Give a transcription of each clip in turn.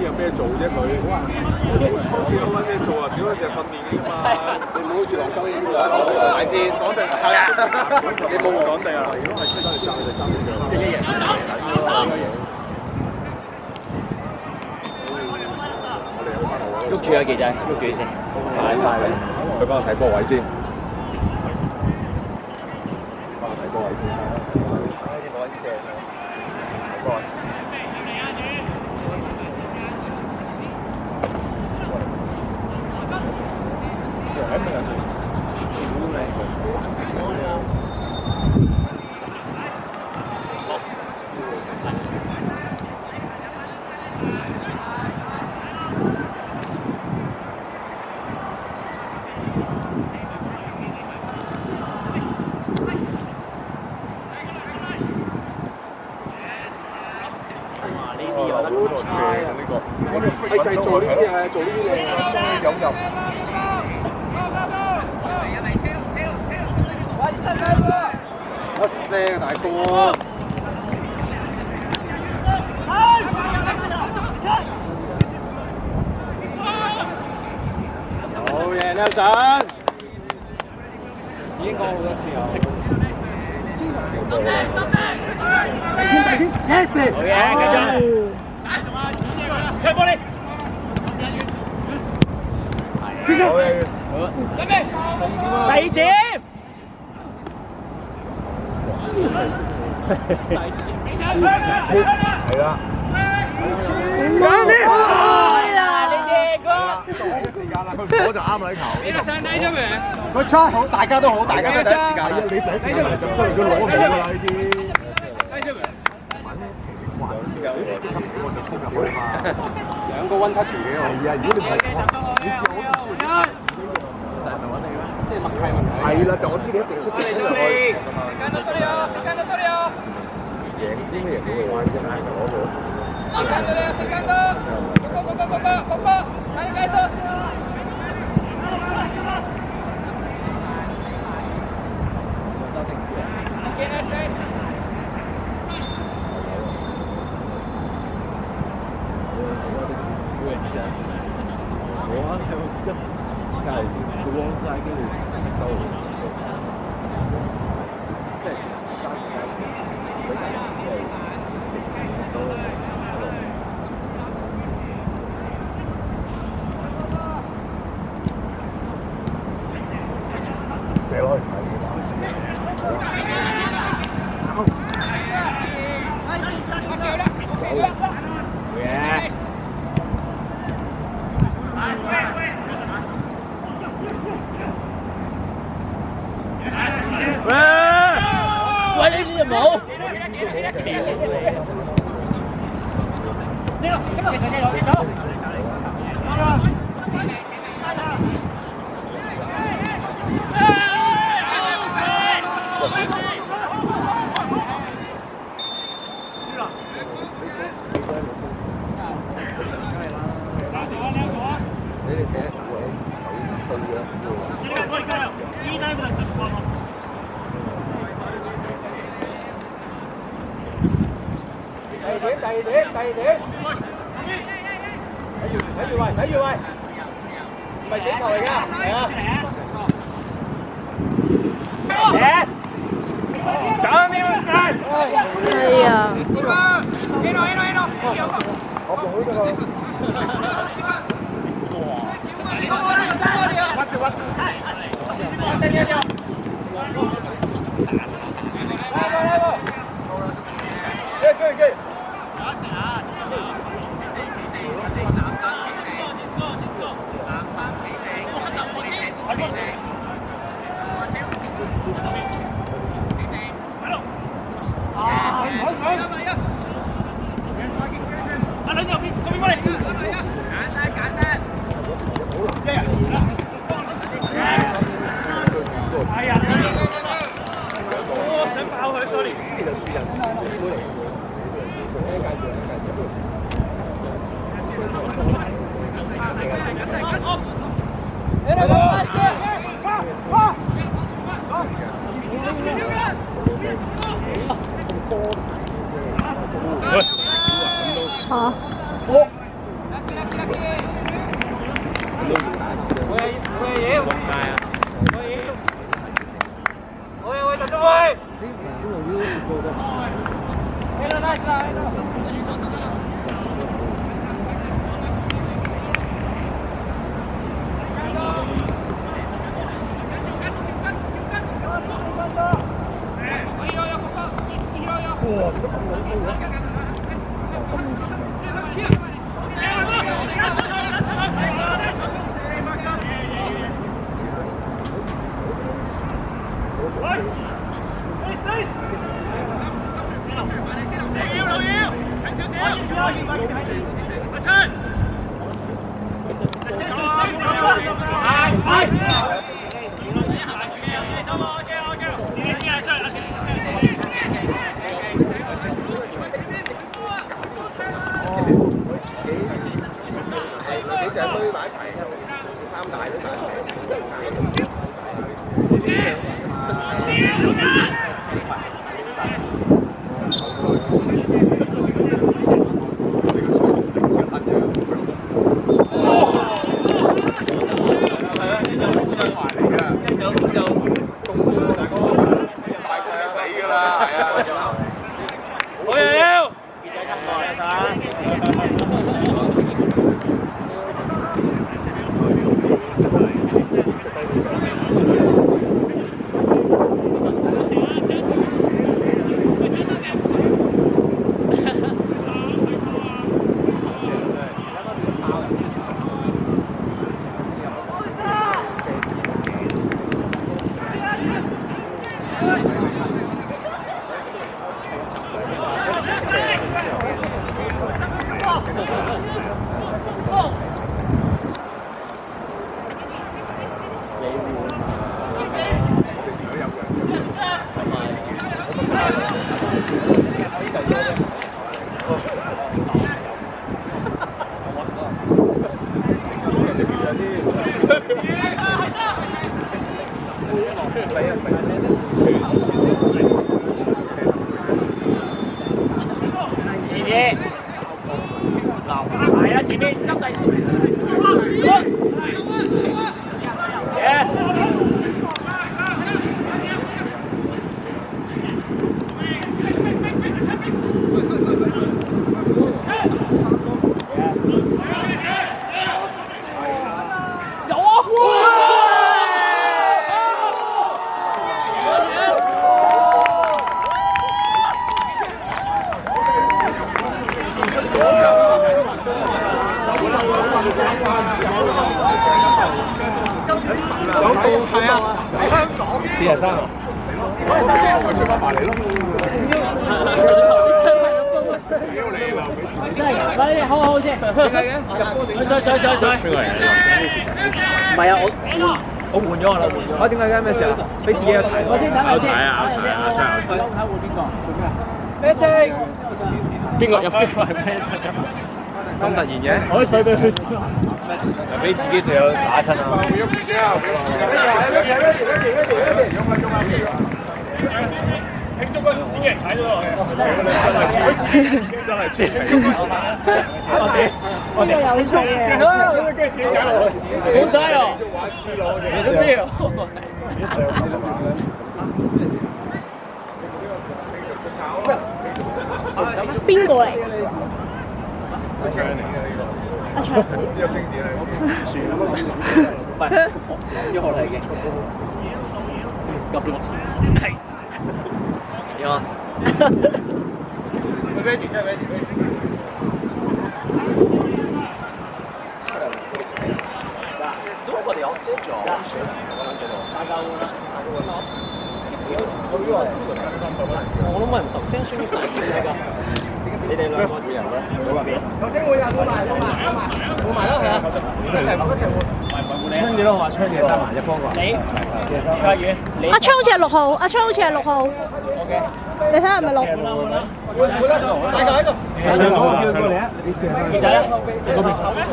有咩做啫佢？邊有乜嘢做啊？屌就訓練㗎嘛！你唔好好似羅生咁啊！大先講定係啊！你冇講定啊！如果係出咗嚟爭就爭呢樣，一人都爭喐住啊，記仔，喐住先，快快嘅，佢幫我睇波位先。幫我睇波位先。啲波位正啊！睇波位。係就係做呢啲嘢，做呢啲嘢，幫佢湧入。我聲大哥。好嘢，Nelson。已經講好多次啦。大天，Yes。好嘢，繼續。出玻璃。好嘢。第二點。係啦。講啲。佢唔攞就啱啦！呢球。佢 try 好，大家都好，大家都第一時間。你第一時間嚟咁出嚟，佢攞唔到㗎啦呢啲。即刻我就衝入去嘛。兩個 one touch 嘅。係啊，如果你唔係我，你知我但係揾你咩？即係默契問題。係啦，就我知你一定出咗嚟。贏啲咩贏到嘅話，一係就攞到。喂，呢啲就冇。第二點，睇住位，唔係死球嚟㗎，係啊。搞掂啦，係啊。我用呢個。邊個入邊個係咩？咁突然嘅？我啲水俾佢，就俾自己隊友打親啊！慶祝嗰時自己人踩咗落去，真係真係我哋有趣嘅，好睇哦！做咩啊？邊個嚟？阿昌嚟嘅呢個，阿昌呢個經典係唔係一號嚟嘅。係。いきます。ready， 真係 ready。どこでやってんじゃん。我都問頭先宣傳㗎。你哋兩個自由咧，數入邊。頭先會有冇埋咯，係啊，一齊槍嘢咯，我話槍嘢得埋一方個。你阿宇，阿昌好似係6號，阿昌好似係6號。OK。你睇下係咪6？會啦，大嚿喺度。二仔咧，嗰邊。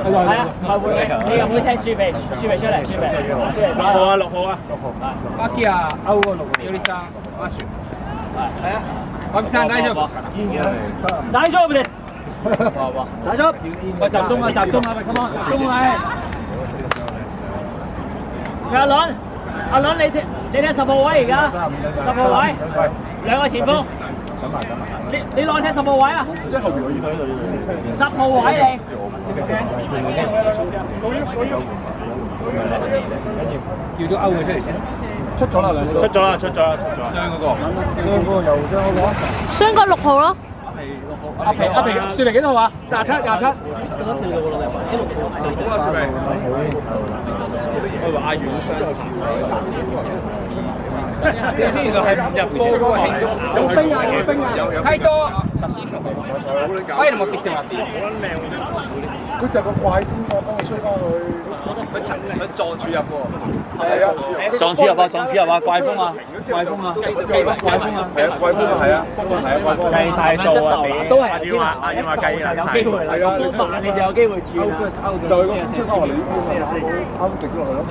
係啊，開會。你有冇聽書備？書備出嚟，書備。6號啊，6號啊。巴基亞歐個6號。有啲揸巴船。係啊。巴基斯坦大丈夫。大丈夫です。哇！打出！喂，集中啊！集中啊！喂，come on， 集中啊！阿倫，阿倫，你踢10號位而家，10號位，兩個前鋒。你攞踢10號位啊？即係後邊我要睇到10號位你。叫咗歐嘅出嚟先。出咗啦，兩個。出咗啦。傷嗰個。傷嗰個又傷嗰個。傷個6號咯。阿皮，雪皮幾多號啊？27。好啊，雪皮。我話阿遠傷有樹點知原來係入波嗰個慶祝，有冰啊！太多。威冇跌定話跌。佢就個怪天我幫佢吹翻佢，佢撞柱入喎。係啊，撞柱入啊！怪風啊！係啊，計晒數啊！都係阿英話計啦，有機會啦，有慢你就有機會轉啦。就係咁出翻嚟，啱直咗落去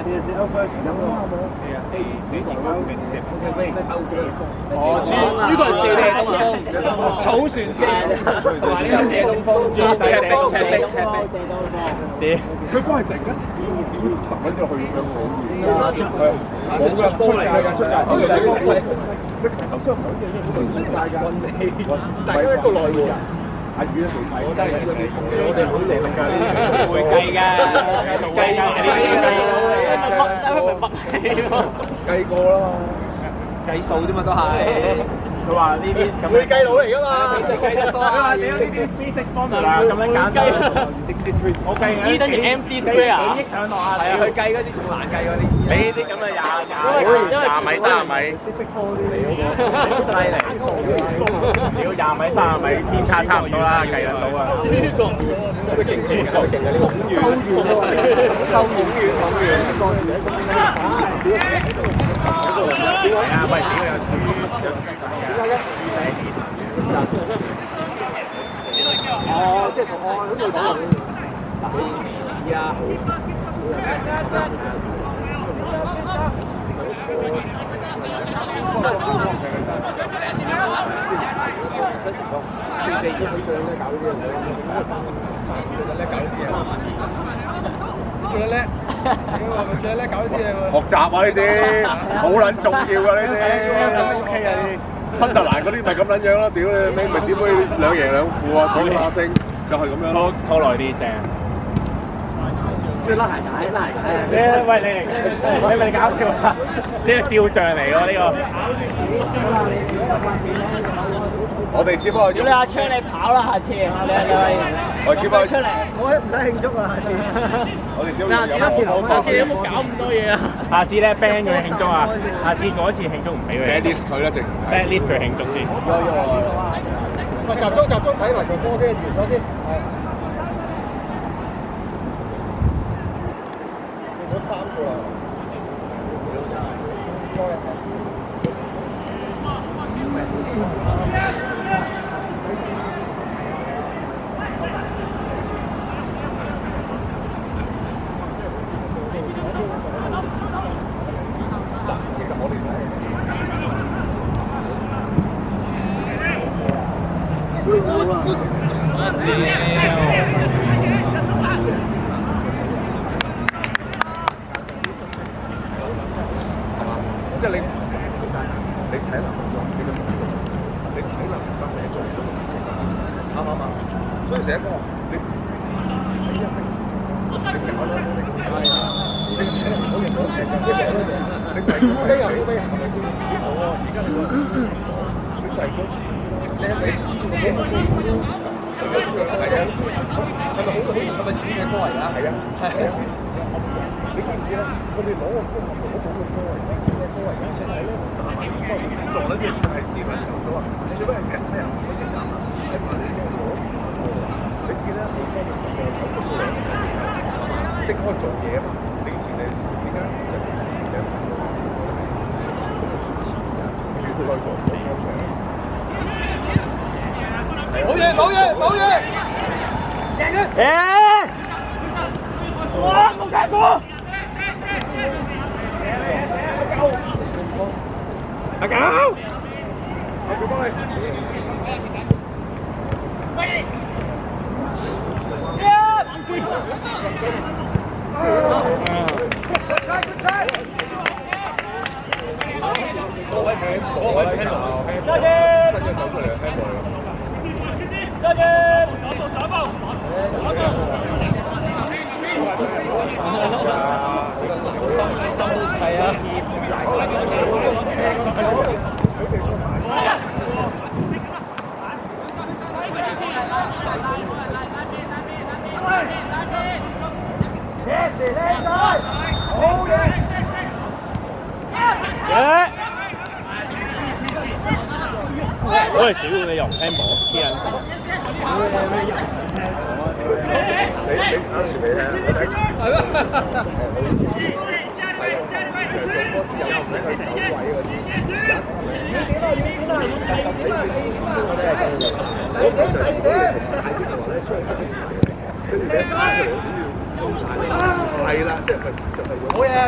哦，主角係借東風，草船借東風，赤壁。佢幫係突然間突咗去咁樣好易，冇㗎，出界。頭先唔係出界㗎，大家一個內援。阿宇都未睇，我哋好厲害㗎，會計計過啦嘛，計數啫嘛都係。佢話呢啲咁會計佬嚟㗎嘛，計得多。佢話你有呢啲 physics formula 咁樣簡單。我計嘅。E 等於 MC square 啊。幾億上落啊！係啊，佢計嗰啲仲難計嗰啲。你呢啲咁嘅20米、30米，犀利。屌20米、30米偏差差唔多啦，計得到啊。呢個都勁住，夠勁啊！呢個好遠。係啊，喂，屌有豬哦，即係同我咁樣講。啊。最叻，最叻搞呢啲嘢喎！學習啊呢啲，好撚重要㗎呢啲。OK 啊呢啲。新特蘭嗰啲咪咁撚樣咯，屌你咪點會兩贏兩負啊？屌下聲就係咁樣咯。拖耐啲正。即係拉鞋帶。喂你咪搞笑啊！呢個笑匠嚟喎呢個。我哋只不過如果你阿昌你跑啦，下次你我只不過出嚟，我唔使慶祝啊！下次。我哋只不過下次你有冇搞咁多嘢啊？下次咧 ban 佢慶祝啊！下次嗰次慶祝唔俾佢。ban list 佢啦，淨 ban list 佢慶祝先。喂，集中睇埋場波先，完咗先。變咗3個啦。即係你體能唔夠，你體能唔得，你做唔到咁啱唔啱？所以成日講話你體能你好啦，你體能唔好用到，你第高低又高低，係咪先？好啊！而家你第高，你係咪黐住個波？係啊，係咪好？係咪黐隻波嚟㗎？係啊，係。你知唔知咧？佢哋攞個波唔好冇咁多啊！而家先係撞咗啲係點樣走咗啊？最尾係踢咩啊？嗰隻站啊，係話你咩攞？你記得你幫佢10個球都兩個即開做嘢啊嘛！你以前你點解就做嘢？咁就算遲成住都可以做到。冇嘢！贏嘅！哇！冇解過！阿狗，我幫你。伸隻手出嚟聽過嚟。係啊。喂，屌你又唔聽播，黐撚線！你啱時未聽？係咩？係啊，做波有識去走位嗰啲。我就係如果你同大啲嘅話咧，出去出線齊嘅，跟住你一打出嚟都要攻曬你。係啦，即係就係好嘢啊！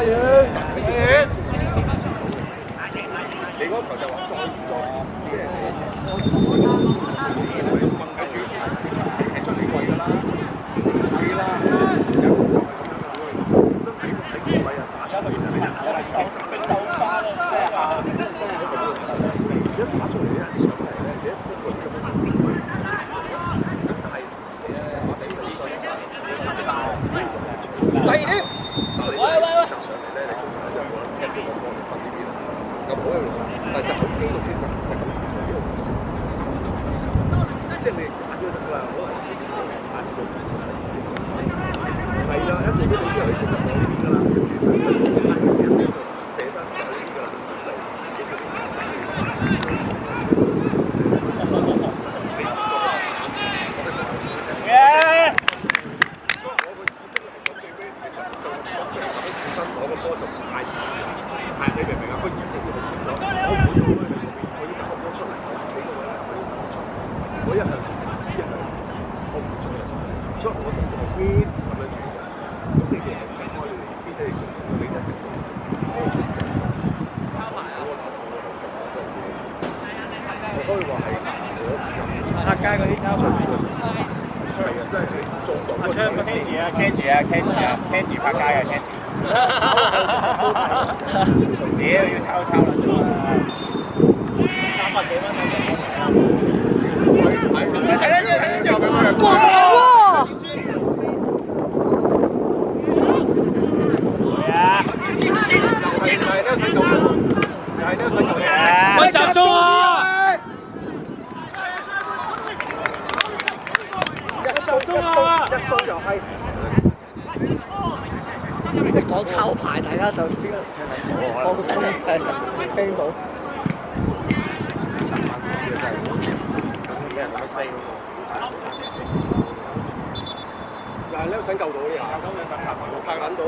你嗰球就話再即係係出嚟貴㗎啦，係啦，真係喺個位啊打出嚟我係收翻啦，一打出嚟咧上嚟咧，你一個個咁樣咁但係我哋呢個第二點，喂，上嚟咧，你通常就冇得踢個波嚟瞓呢邊啦，咁好有用啊，但係就好機動先得，就咁其實呢個即係你打咗得㗎啦，可能試點做，下次做唔成，下次做係啦，一做咗你之後，你即刻攞呢邊㗎啦，跟住射身就係呢邊㗎啦，攞個波就太係你明唔明啊？個意識要好清楚，我唔會做嗰樣嘢，我要等個波出嚟，企個位咧，我一向前，一向我唔會做嘅，所以我動作係邊咁樣轉嘅。咁你哋係分開你哋邊啲嚟做，你一定做。我意思就係交埋啊！我可以話係客街嗰啲抄場邊個？係啊，真係你做到。阿昌個 Kenji 拍街嘅 Kenji。屌要抄啦！300幾蚊睇啦，又俾我哋過。哇！係都想做，係都想做嘢。喂，集中啊！一掃就係。一講抄牌，大家就知邊個放鬆係聽到。嗱，你都想救到啲人，拍撚到。